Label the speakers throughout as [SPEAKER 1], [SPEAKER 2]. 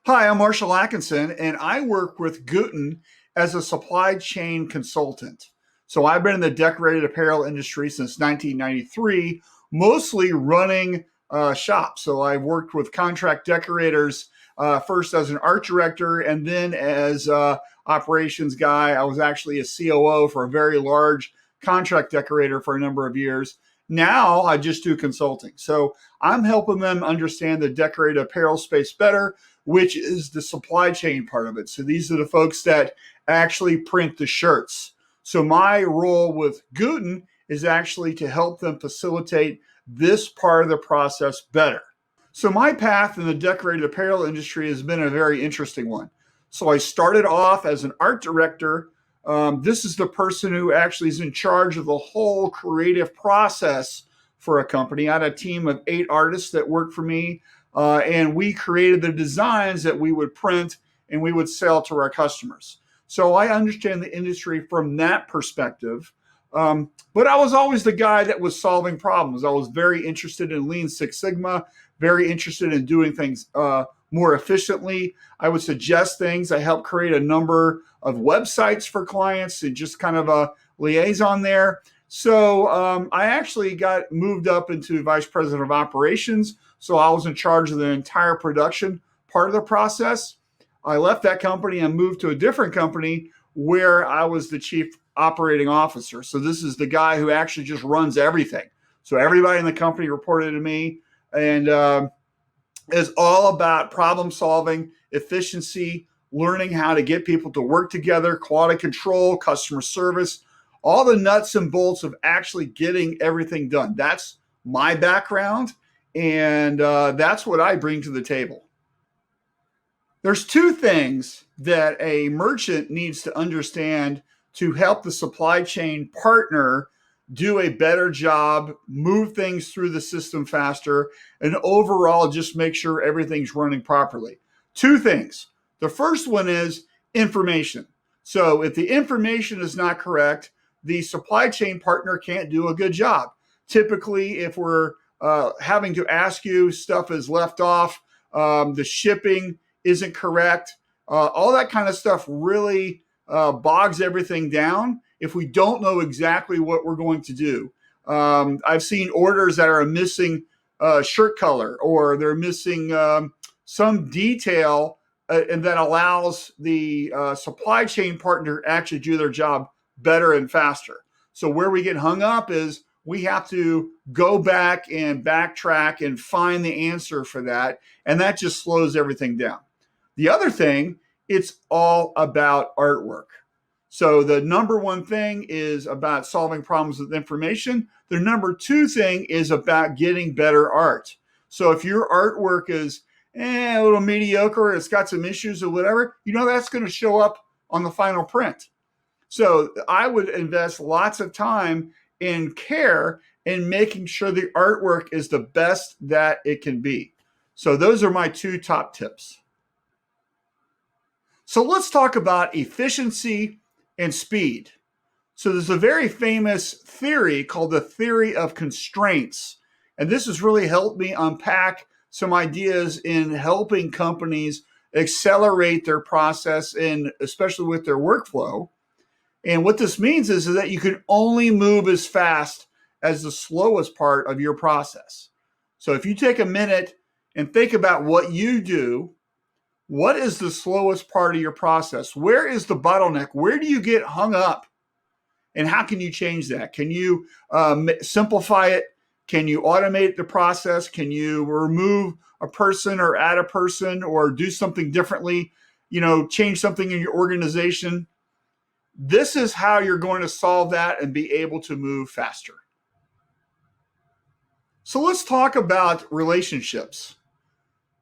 [SPEAKER 1] Hi, I'm Marshall Atkinson, and I work with Gooten as a supply chain consultant. So I've been in the decorated apparel industry since 1993, mostly running shops. So I've worked with contract decorators first as an art director and then as operations guy. I was actually a COO for a very large contract decorator for a number of years. Now I just do consulting. So I'm helping them understand the decorated apparel space better, which is the supply chain part of it. So these are the folks that actually print the shirts. So my role with Gooten is actually to help them facilitate this part of the process better. So my path in the decorated apparel industry has been a very interesting one. So I started off as an art director. This is the person who actually is in charge of the whole creative process for a company. I had a team of 8 artists that worked for me, and we created the designs that we would print and we would sell to our customers. So I understand the industry from that perspective. But I was always the guy that was solving problems. I was very interested in Lean Six Sigma, very interested in doing things more efficiently. I would suggest things. I helped create a number of websites for clients and just kind of a liaison there. So I actually got moved up into vice president of operations. So I was in charge of the entire production part of the process. I left that company and moved to a different company where I was the chief operating officer. So this is the guy who actually just runs everything. So everybody in the company reported to me, and is all about problem solving, efficiency, learning how to get people to work together, quality control, customer service, all the nuts and bolts of actually getting everything done. That's my background, and that's what I bring to the table. There's 2 things that a merchant needs to understand to help the supply chain partner do a better job, move things through the system faster, and overall just make sure everything's running properly. 2 things. The first one is information. So if the information is not correct, the supply chain partner can't do a good job. Typically, if we're having to ask you, stuff is left off, the shipping isn't correct, all that kind of stuff really bogs everything down if we don't know exactly what we're going to do. I've seen orders that are missing shirt color, or they're missing some detail, and that allows the supply chain partner to actually do their job better and faster. So where we get hung up is we have to go back and backtrack and find the answer for that, and that just slows everything down. The other thing, it's all about artwork. So the number 1 thing is about solving problems with information. The number 2 thing is about getting better art. So if your artwork is a little mediocre, it's got some issues or whatever, that's going to show up on the final print. So I would invest lots of time and care in making sure the artwork is the best that it can be. So those are my 2 top tips. So let's talk about efficiency and speed. So there's a very famous theory called the theory of constraints. And this has really helped me unpack some ideas in helping companies accelerate their process, and especially with their workflow. And what this means is that you can only move as fast as the slowest part of your process. So if you take a minute and think about what you do, what is the slowest part of your process? Where is the bottleneck? Where do you get hung up? And how can you change that? Can you simplify it? Can you automate the process? Can you remove a person or add a person or do something differently? Change something in your organization? This is how you're going to solve that and be able to move faster. So let's talk about relationships.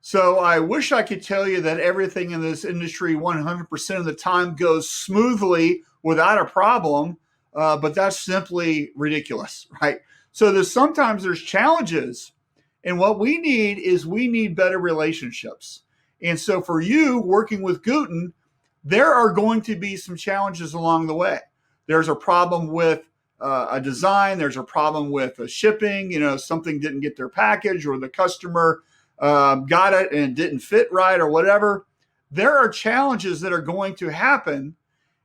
[SPEAKER 1] So I wish I could tell you that everything in this industry 100% of the time goes smoothly without a problem, but that's simply ridiculous, right? So sometimes there's challenges, and what we need better relationships. And so for you working with Gooten, there are going to be some challenges along the way. There's a problem with a design. There's a problem with a shipping. Something didn't get their package, or the customer got it and it didn't fit right, or whatever. there are challenges that are going to happen,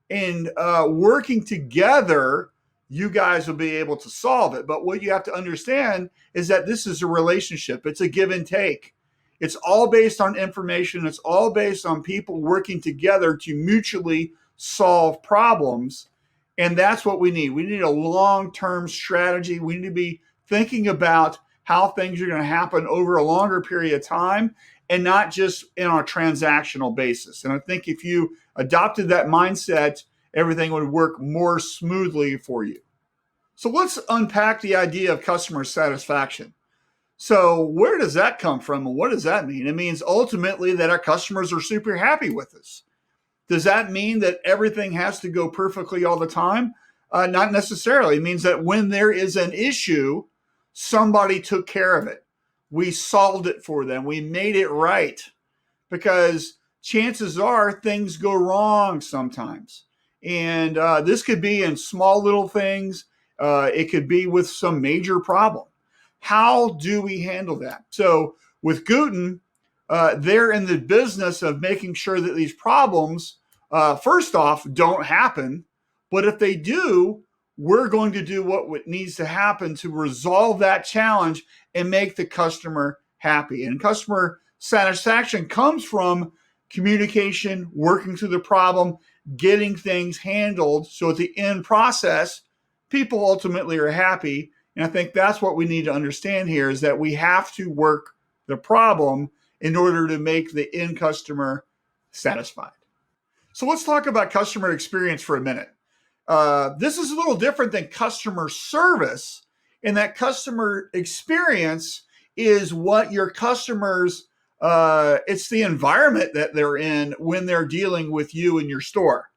[SPEAKER 1] and working together, you guys will be able to solve it. But what you have to understand is that this is a relationship. It's a give and take. It's all based on information. It's all based on people working together to mutually solve problems. And that's what we need. We need a long-term strategy. We need to be thinking about how things are going to happen over a longer period of time and not just on a transactional basis. And I think if you adopted that mindset, everything would work more smoothly for you. So let's unpack the idea of customer satisfaction. So where does that come from and what does that mean? It means ultimately that our customers are super happy with us. Does that mean that everything has to go perfectly all the time? Not necessarily. It means that when there is an issue, somebody took care of it. We solved it for them. We made it right, because chances are things go wrong sometimes. And this could be in small little things. It could be with some major problem. How do we handle that? So with Gooten, they're in the business of making sure that these problems, first off, don't happen. But if they do, we're going to do what needs to happen to resolve that challenge and make the customer happy. And customer satisfaction comes from communication, working through the problem, getting things handled. So at the end process, people ultimately are happy. And I think that's what we need to understand here, is that we have to work the problem in order to make the end customer satisfied. So let's talk about customer experience for a minute. This is a little different than customer service, in that customer experience is what your customers, it's the environment that they're in when they're dealing with you in your store.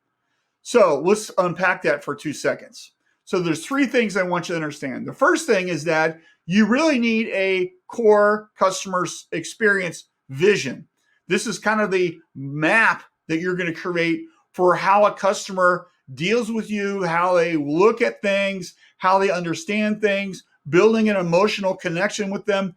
[SPEAKER 1] So let's unpack that for 2 seconds. So there's 3 things I want you to understand. The first thing is that you really need a core customer experience vision. This is kind of the map that you're going to create for how a customer deals with you, how they look at things, how they understand things, building an emotional connection with them,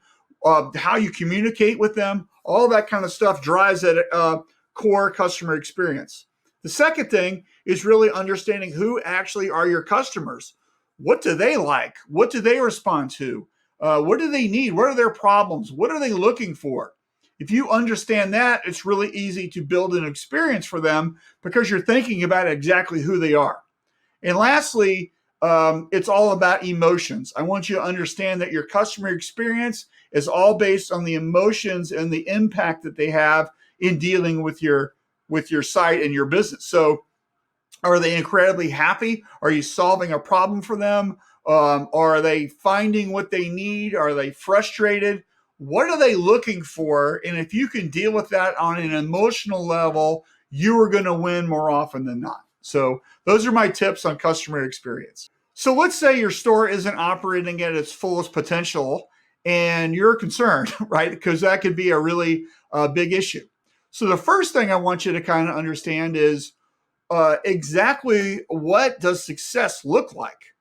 [SPEAKER 1] how you communicate with them. All that kind of stuff drives that core customer experience. The second thing is really understanding who actually are your customers. What do they like? What do they respond to? What do they need? What are their problems? What are they looking for? If you understand that, it's really easy to build an experience for them because you're thinking about exactly who they are. And lastly, it's all about emotions. I want you to understand that your customer experience is all based on the emotions and the impact that they have in dealing with your site and your business. So are they incredibly happy? Are you solving a problem for them? Are they finding what they need? Are they frustrated? What are they looking for? And if you can deal with that on an emotional level, you are going to win more often than not. So those are my tips on customer experience. So let's say your store isn't operating at its fullest potential and you're concerned, right? Because that could be a really big issue. So the first thing I want you to kind of understand is exactly what does success look like?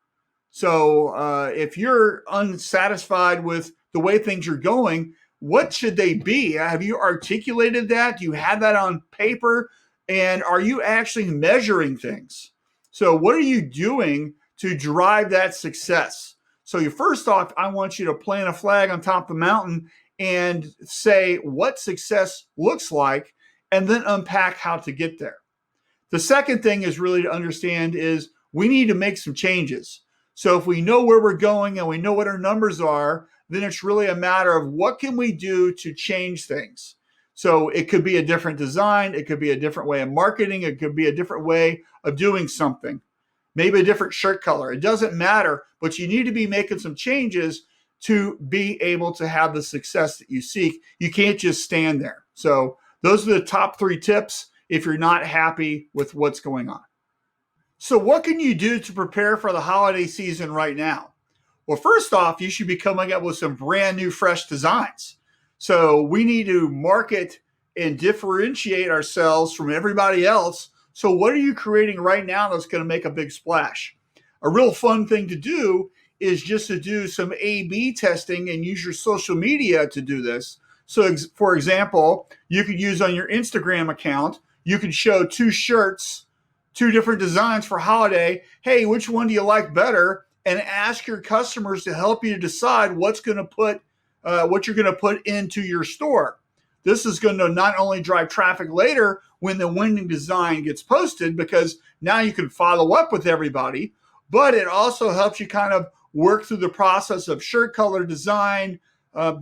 [SPEAKER 1] So if you're unsatisfied with the way things are going, what should they be? Have you articulated that? Do you have that on paper? And are you actually measuring things? So what are you doing to drive that success? So first off, I want you to plant a flag on top of the mountain and say what success looks like, and then unpack how to get there. The second thing is really to understand is we need to make some changes. So if we know where we're going and we know what our numbers are, then it's really a matter of what can we do to change things. So it could be a different design. It could be a different way of marketing. It could be a different way of doing something. Maybe a different shirt color. It doesn't matter, but you need to be making some changes to be able to have the success that you seek. You can't just stand there. So those are the top 3 tips if you're not happy with what's going on. So what can you do to prepare for the holiday season right now? Well, first off, you should be coming up with some brand new, fresh designs. So we need to market and differentiate ourselves from everybody else. So what are you creating right now that's going to make a big splash? A real fun thing to do is just to do some A/B testing and use your social media to do this. So, for example, you could use on your Instagram account, you could show two shirts, two different designs for holiday. Hey, which one do you like better? And ask your customers to help you decide what you're going to put into your store. This is going to not only drive traffic later when the winning design gets posted, because now you can follow up with everybody, but it also helps you kind of work through the process of shirt color design,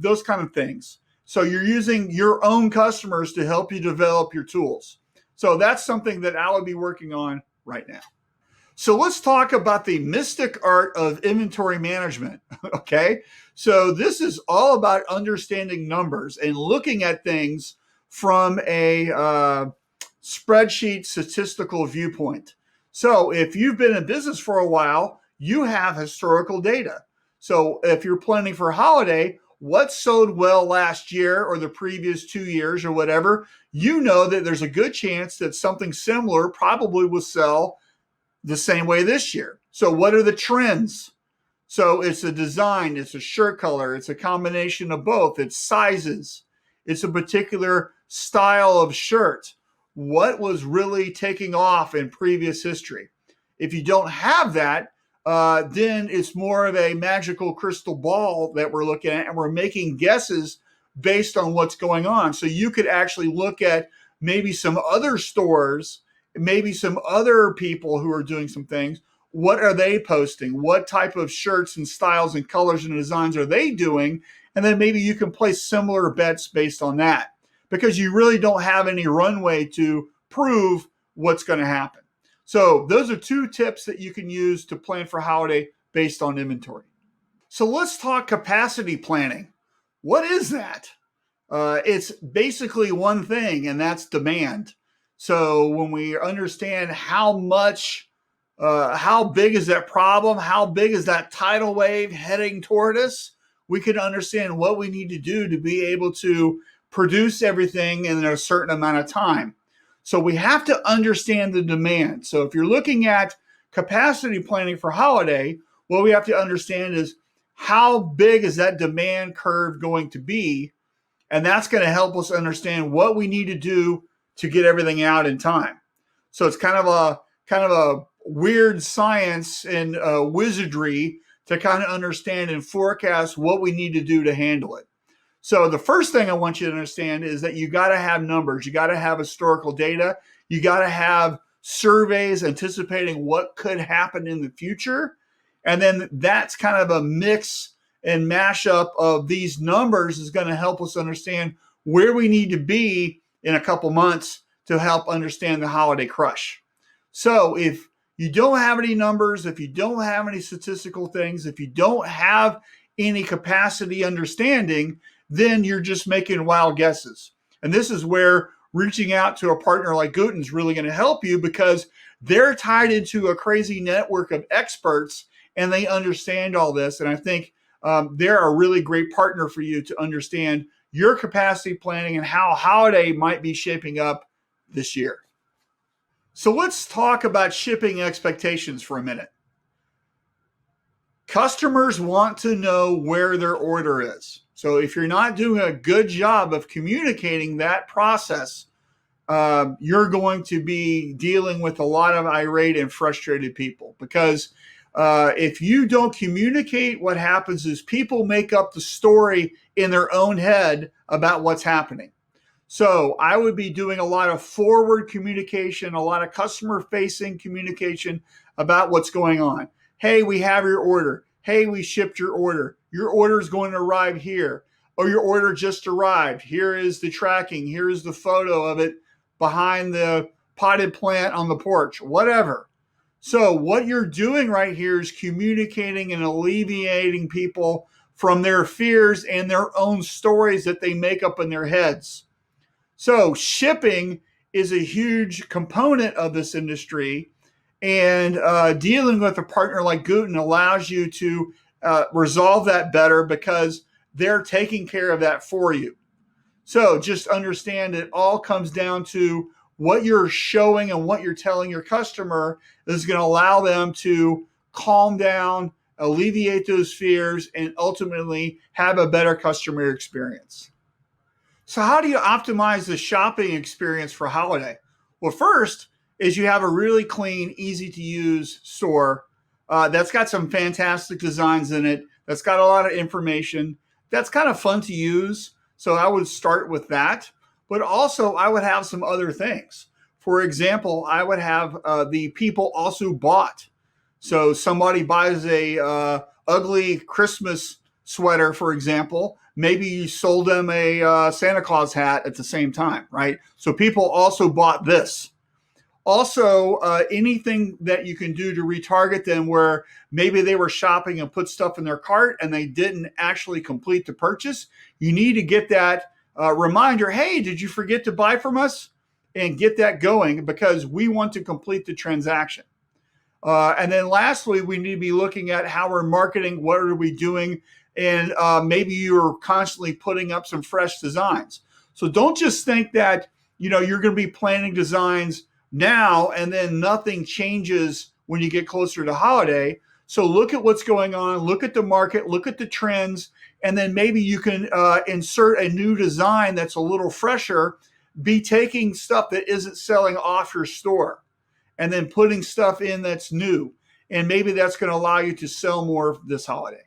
[SPEAKER 1] those kind of things. So you're using your own customers to help you develop your tools. So that's something that I would be working on right now. So let's talk about the mystic art of inventory management. Okay. So this is all about understanding numbers and looking at things from a spreadsheet statistical viewpoint. So if you've been in business for a while, you have historical data. So if you're planning for holiday, what sold well last year or the previous 2 years or whatever, you know that there's a good chance that something similar probably will sell the same way this year. So what are the trends? So it's a design, it's a shirt color, it's a combination of both, it's sizes, it's a particular style of shirt. What was really taking off in previous history? If you don't have that, then it's more of a magical crystal ball that we're looking at, and we're making guesses based on what's going on. So you could actually look at maybe some other stores, maybe some other people who are doing some things. What are they posting? What type of shirts and styles and colors and designs are they doing? And then maybe you can place similar bets based on that, because you really don't have any runway to prove what's going to happen. So those are two tips that you can use to plan for holiday based on inventory. So let's talk capacity planning. What is that? It's basically one thing, and that's demand. So when we understand how big is that problem, how big is that tidal wave heading toward us, we can understand what we need to do to be able to produce everything in a certain amount of time. So we have to understand the demand. So if you're looking at capacity planning for holiday, what we have to understand is how big is that demand curve going to be? And that's going to help us understand what we need to do to get everything out in time. So it's kind of a weird science and wizardry to kind of understand and forecast what we need to do to handle it. So the first thing I want you to understand is that you got to have numbers. You got to have historical data. You got to have surveys anticipating what could happen in the future. And then that's kind of a mix and mashup of these numbers is going to help us understand where we need to be in a couple months to help understand the holiday crush. So if you don't have any numbers, if you don't have any statistical things, if you don't have any capacity understanding, then you're just making wild guesses. And this is where reaching out to a partner like Gooten is really going to help you, because they're tied into a crazy network of experts and they understand all this. And I think they're a really great partner for you to understand your capacity planning and how holiday might be shaping up this year. So let's talk about shipping expectations for a minute. Customers want to know where their order is. So if you're not doing a good job of communicating that process, you're going to be dealing with a lot of irate and frustrated people, because if you don't communicate, what happens is people make up the story in their own head about what's happening. So I would be doing a lot of forward communication, a lot of customer facing communication about what's going on. Hey, we have your order. Hey, we shipped your order. Your order is going to arrive here. Or your order just arrived. Here is the tracking. Here is the photo of it behind the potted plant on the porch, whatever. So what you're doing right here is communicating and alleviating people from their fears and their own stories that they make up in their heads. So shipping is a huge component of this industry, and dealing with a partner like Gooten allows you to resolve that better, because they're taking care of that for you. So just understand it all comes down to what you're showing and what you're telling your customer is going to allow them to calm down, alleviate those fears, and ultimately have a better customer experience. So how do you optimize the shopping experience for holiday? Well, first is you have a really clean, easy to use store that's got some fantastic designs in it, that's got a lot of information, that's kind of fun to use. So I would start with that. But also, I would have some other things. For example, I would have the people also bought. So somebody buys a ugly Christmas sweater, for example. Maybe you sold them a Santa Claus hat at the same time, right? So people also bought this. Also, anything that you can do to retarget them where maybe they were shopping and put stuff in their cart and they didn't actually complete the purchase, you need to get that reminder, hey, did you forget to buy from us? And get that going because we want to complete the transaction. And then lastly, we need to be looking at how we're marketing, what are we doing, and maybe you're constantly putting up some fresh designs. So don't just think that you're going to be planning designs now and then nothing changes when you get closer to holiday. So look at what's going on, look at the market, look at the trends, and then maybe you can insert a new design that's a little fresher, be taking stuff that isn't selling off your store and then putting stuff in that's new. And maybe that's going to allow you to sell more this holiday.